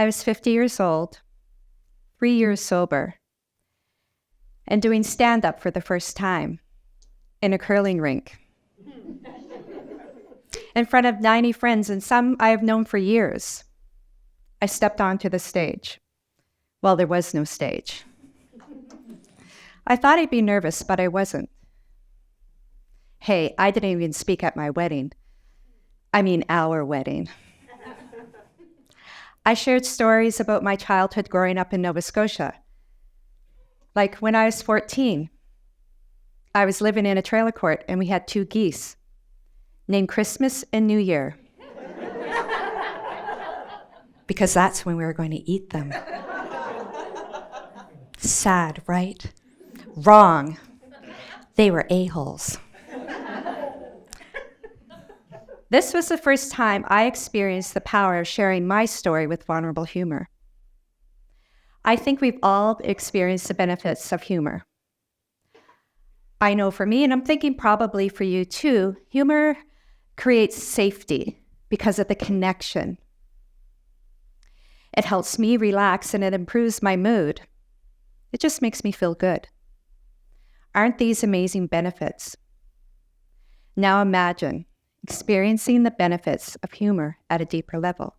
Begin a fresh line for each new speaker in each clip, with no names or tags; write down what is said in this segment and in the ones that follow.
I was 50 years old, 3 years sober, and doing stand-up for the first time in a curling rink in front of 90 friends, and some I have known for years. I stepped onto the stage. Well, there was no stage. I thought I'd be nervous, but I wasn't. Hey, I didn't even speak at my wedding. I mean, our wedding. I shared stories about my childhood growing up in Nova Scotia. Like when I was 14, I was living in a trailer court and we had 2 geese named Christmas and New Year. Because that's when we were going to eat them. Sad, right? Wrong. They were a-holes. This was the first time I experienced the power of sharing my story with vulnerable humor. I think we've all experienced the benefits of humor. I know for me, and I'm thinking probably for you too, humor creates safety because of the connection. It helps me relax and it improves my mood. It just makes me feel good. Aren't these amazing benefits? Now imagine experiencing the benefits of humor at a deeper level.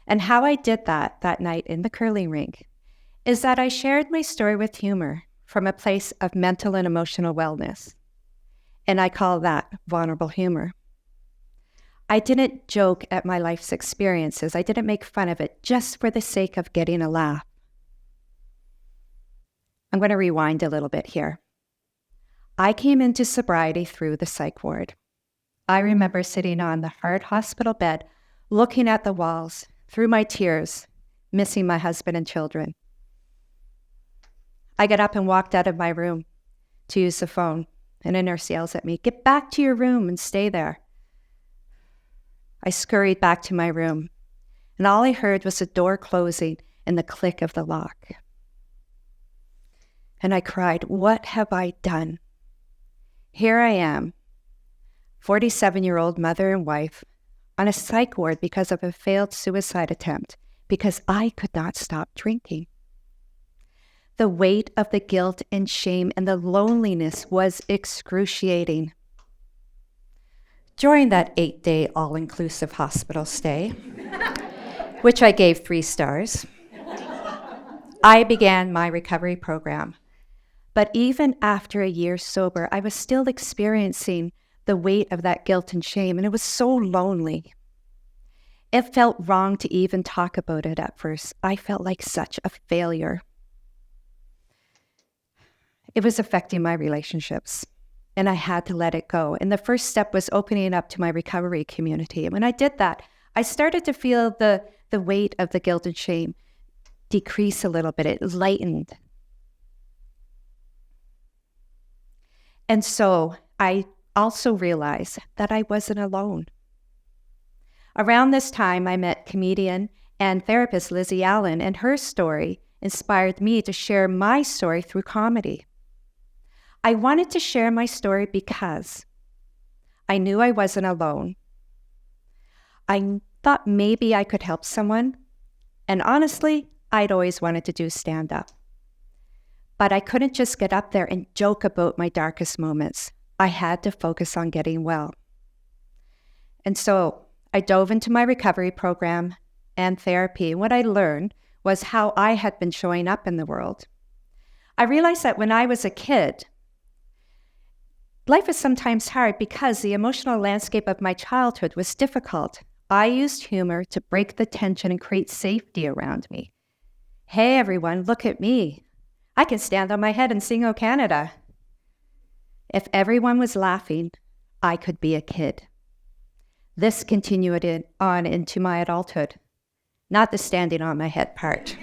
And how I did that night in the curling rink is that I shared my story with humor from a place of mental and emotional wellness. And I call that vulnerable humor. I didn't joke at my life's experiences. I didn't make fun of it just for the sake of getting a laugh. I'm going to rewind a little bit here. I came into sobriety through the psych ward. I remember sitting on the hard hospital bed, looking at the walls, through my tears, missing my husband and children. I got up and walked out of my room to use the phone, and a nurse yells at me, "Get back to your room and stay there." I scurried back to my room, and all I heard was the door closing and the click of the lock. And I cried, "What have I done?" Here I am, 47-year-old mother and wife, on a psych ward because of a failed suicide attempt, because I could not stop drinking. The weight of the guilt and shame and the loneliness was excruciating. During that 8-day all-inclusive hospital stay, which I gave 3 stars, I began my recovery program. But even after a year sober, I was still experiencing the weight of that guilt and shame, and it was so lonely. It felt wrong to even talk about it at first. I felt like such a failure. It was affecting my relationships, and I had to let it go. And the first step was opening up to my recovery community. And when I did that, I started to feel the weight of the guilt and shame decrease a little bit. It lightened. And so I also realized that I wasn't alone. Around this time, I met comedian and therapist Lizzie Allen, and her story inspired me to share my story through comedy. I wanted to share my story because I knew I wasn't alone. I thought maybe I could help someone, and honestly, I'd always wanted to do stand-up. But I couldn't just get up there and joke about my darkest moments. I had to focus on getting well. And so I dove into my recovery program and therapy. And what I learned was how I had been showing up in the world. I realized that when I was a kid, life is sometimes hard because the emotional landscape of my childhood was difficult. I used humor to break the tension and create safety around me. Hey everyone, look at me. I can stand on my head and sing "O Canada." If everyone was laughing, I could be a kid. This continued on into my adulthood, not the standing on my head part.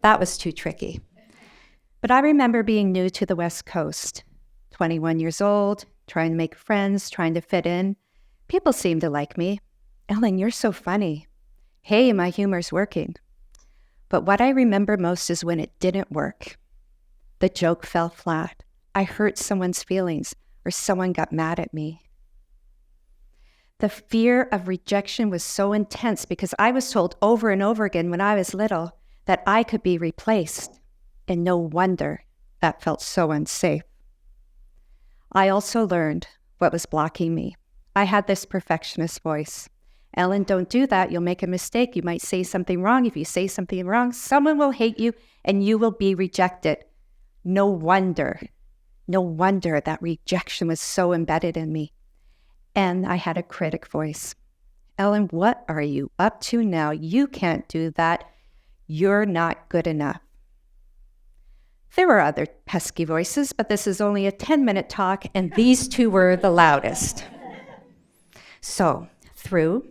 That was too tricky. But I remember being new to the West Coast, 21 years old, trying to make friends, trying to fit in. People seemed to like me. "Ellen, you're so funny." "Hey, my humor's working." But what I remember most is when it didn't work. The joke fell flat. I hurt someone's feelings, or someone got mad at me. The fear of rejection was so intense because I was told over and over again when I was little that I could be replaced. And no wonder that felt so unsafe. I also learned what was blocking me. I had this perfectionist voice. Ellen, don't do that. You'll make a mistake. You might say something wrong. If you say something wrong, someone will hate you and you will be rejected. No wonder that rejection was so embedded in me. And I had a critic voice. Ellen, what are you up to now? You can't do that. You're not good enough. There were other pesky voices, but this is only a 10-minute talk, and these two were the loudest. So, through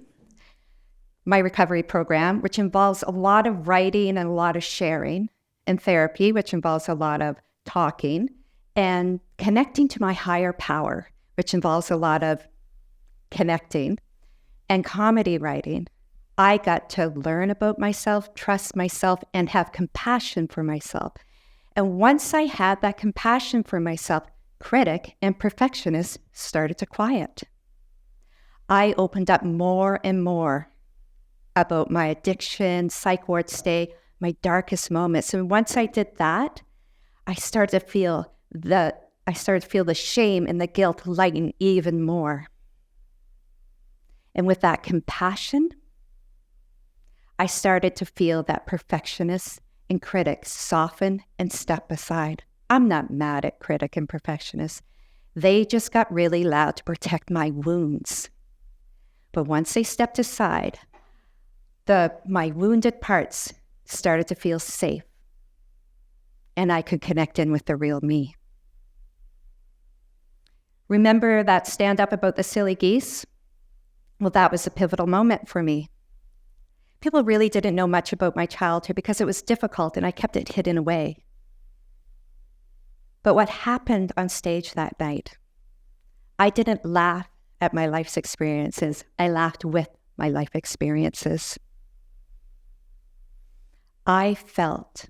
my recovery program, which involves a lot of writing and a lot of sharing, and therapy, which involves a lot of talking, and connecting to my higher power, which involves a lot of connecting, and comedy writing, I got to learn about myself, trust myself, and have compassion for myself. And once I had that compassion for myself, critic and perfectionist started to quiet. I opened up more and more about my addiction, psych ward stay, my darkest moments. And once I did that, I started to feel the shame and the guilt lighten even more. And with that compassion, I started to feel that perfectionists and critics soften and step aside. I'm not mad at critic and perfectionists. They just got really loud to protect my wounds. But once they stepped aside, my wounded parts started to feel safe. And I could connect in with the real me. Remember that stand-up about the silly geese? Well, that was a pivotal moment for me. People really didn't know much about my childhood because it was difficult and I kept it hidden away. But what happened on stage that night, I didn't laugh at my life's experiences. I laughed with my life experiences. I felt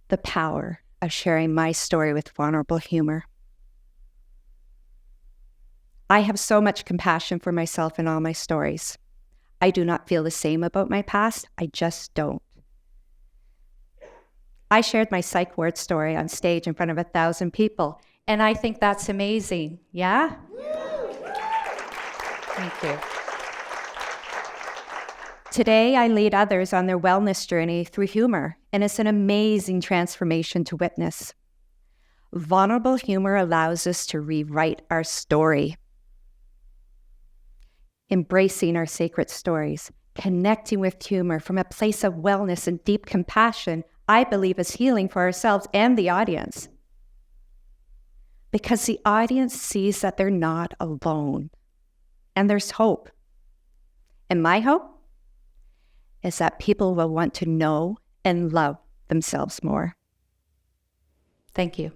the power of sharing my story with vulnerable humor. I have so much compassion for myself in all my stories. I do not feel the same about my past. I just don't. I shared my psych ward story on stage in front of 1,000 people, and I think that's amazing. Yeah? Thank you. Today, I lead others on their wellness journey through humor, and it's an amazing transformation to witness. Vulnerable humor allows us to rewrite our story. Embracing our sacred stories, connecting with humor from a place of wellness and deep compassion, I believe is healing for ourselves and the audience. Because the audience sees that they're not alone. And there's hope. And my hope is that people will want to know and love themselves more. Thank you.